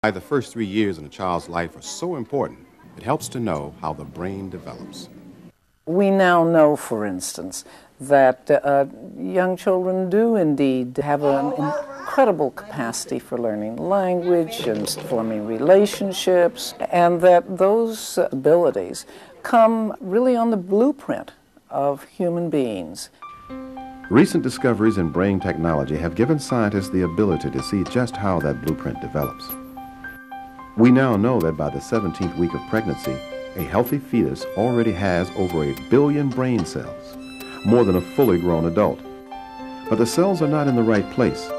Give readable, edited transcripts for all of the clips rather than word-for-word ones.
Why the first 3 years in a child's life are so important. It helps to know how the brain develops. We now know, for instance, that young children do indeed have an incredible capacity for learning language and forming relationships, and that those abilities come really on the blueprint of human beings. Recent discoveries in brain technology have given scientists the ability to see just how that blueprint develops. We now know that by the 17th week of pregnancy, a healthy fetus already has over 1 billion brain cells, more than a fully grown adult. But the cells are not in the right place.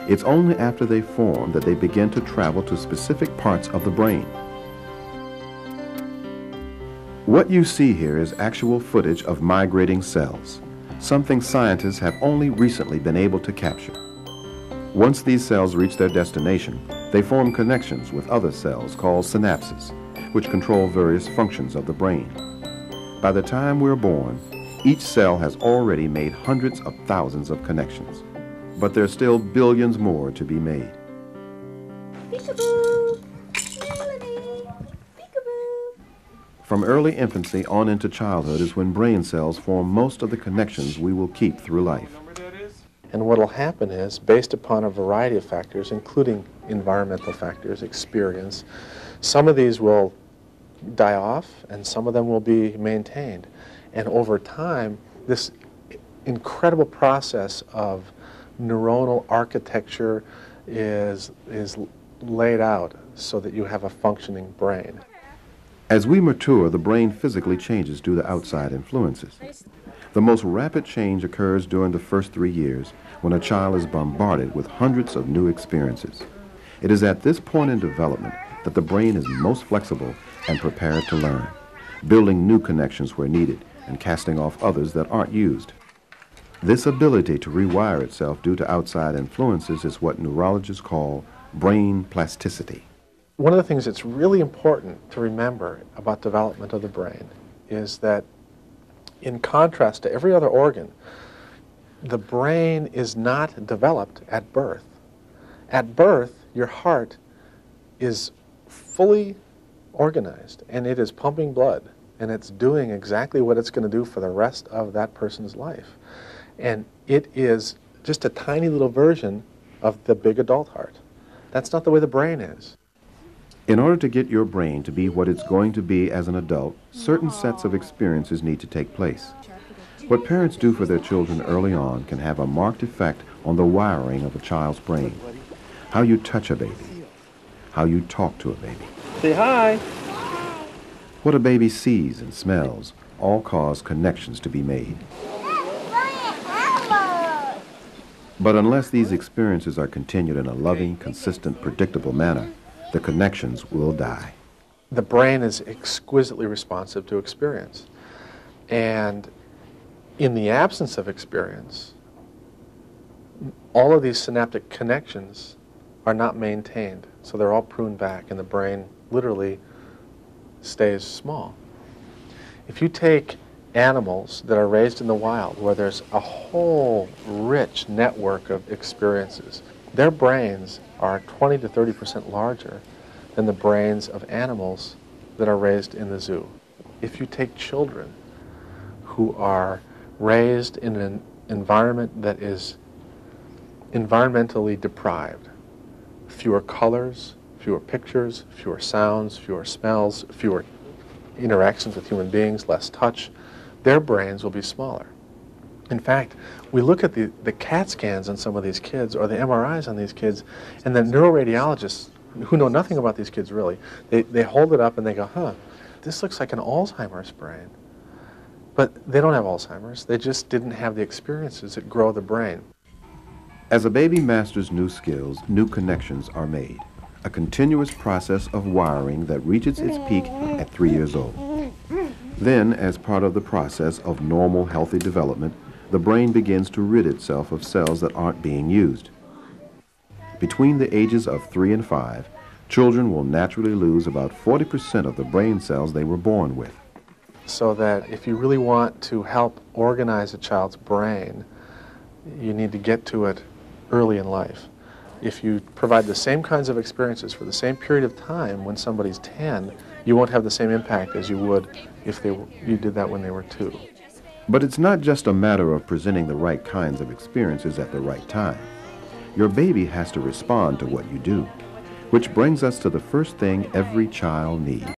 It's only after they form that they begin to travel to specific parts of the brain. What you see here is actual footage of migrating cells, something scientists have only recently been able to capture. Once these cells reach their destination, they form connections with other cells called synapses, which control various functions of the brain. By the time we're born, each cell has already made hundreds of thousands of connections, but there's still billions more to be made. Peekaboo! Melody! Peekaboo! From early infancy on into childhood is when brain cells form most of the connections we will keep through life. And what will happen is, based upon a variety of factors, including environmental factors, experience, some of these will die off and some of them will be maintained. And over time, this incredible process of neuronal architecture is laid out so that you have a functioning brain. As we mature, the brain physically changes due to outside influences. The most rapid change occurs during the first 3 years when a child is bombarded with hundreds of new experiences. It is at this point in development that the brain is most flexible and prepared to learn, building new connections where needed and casting off others that aren't used. This ability to rewire itself due to outside influences is what neurologists call brain plasticity. One of the things that's really important to remember about development of the brain is that, in contrast to every other organ, the brain is not developed at birth. At birth, your heart is fully organized and it is pumping blood and it's doing exactly what it's going to do for the rest of that person's life. And it is just a tiny little version of the big adult heart. That's not the way the brain is. In order to get your brain to be what it's going to be as an adult, certain sets of experiences need to take place. What parents do for their children early on can have a marked effect on the wiring of a child's brain. How you touch a baby, how you talk to a baby. Say hi. What a baby sees and smells all cause connections to be made. But unless these experiences are continued in a loving, consistent, predictable manner, the connections will die. The brain is exquisitely responsive to experience. And in the absence of experience, all of these synaptic connections are not maintained. So they're all pruned back and the brain literally stays small. If you take animals that are raised in the wild where there's a whole rich network of experiences, their brains are 20 to 30% larger than the brains of animals that are raised in the zoo. If you take children who are raised in an environment that is environmentally deprived, fewer colors, fewer pictures, fewer sounds, fewer smells, fewer interactions with human beings, less touch, their brains will be smaller. In fact, we look at the CAT scans on some of these kids or the MRIs on these kids, and the neuroradiologists, who know nothing about these kids really, they hold it up and they go, huh, this looks like an Alzheimer's brain. But they don't have Alzheimer's. They just didn't have the experiences that grow the brain. As a baby masters new skills, new connections are made. A continuous process of wiring that reaches its peak at 3 years old. Then, as part of the process of normal, healthy development, the brain begins to rid itself of cells that aren't being used. Between the ages of 3 and 5, children will naturally lose about 40% of the brain cells they were born with. So that if you really want to help organize a child's brain, you need to get to it early in life. If you provide the same kinds of experiences for the same period of time when somebody's 10, you won't have the same impact as you would if you did that when they were 2. But it's not just a matter of presenting the right kinds of experiences at the right time. Your baby has to respond to what you do, which brings us to the first thing every child needs.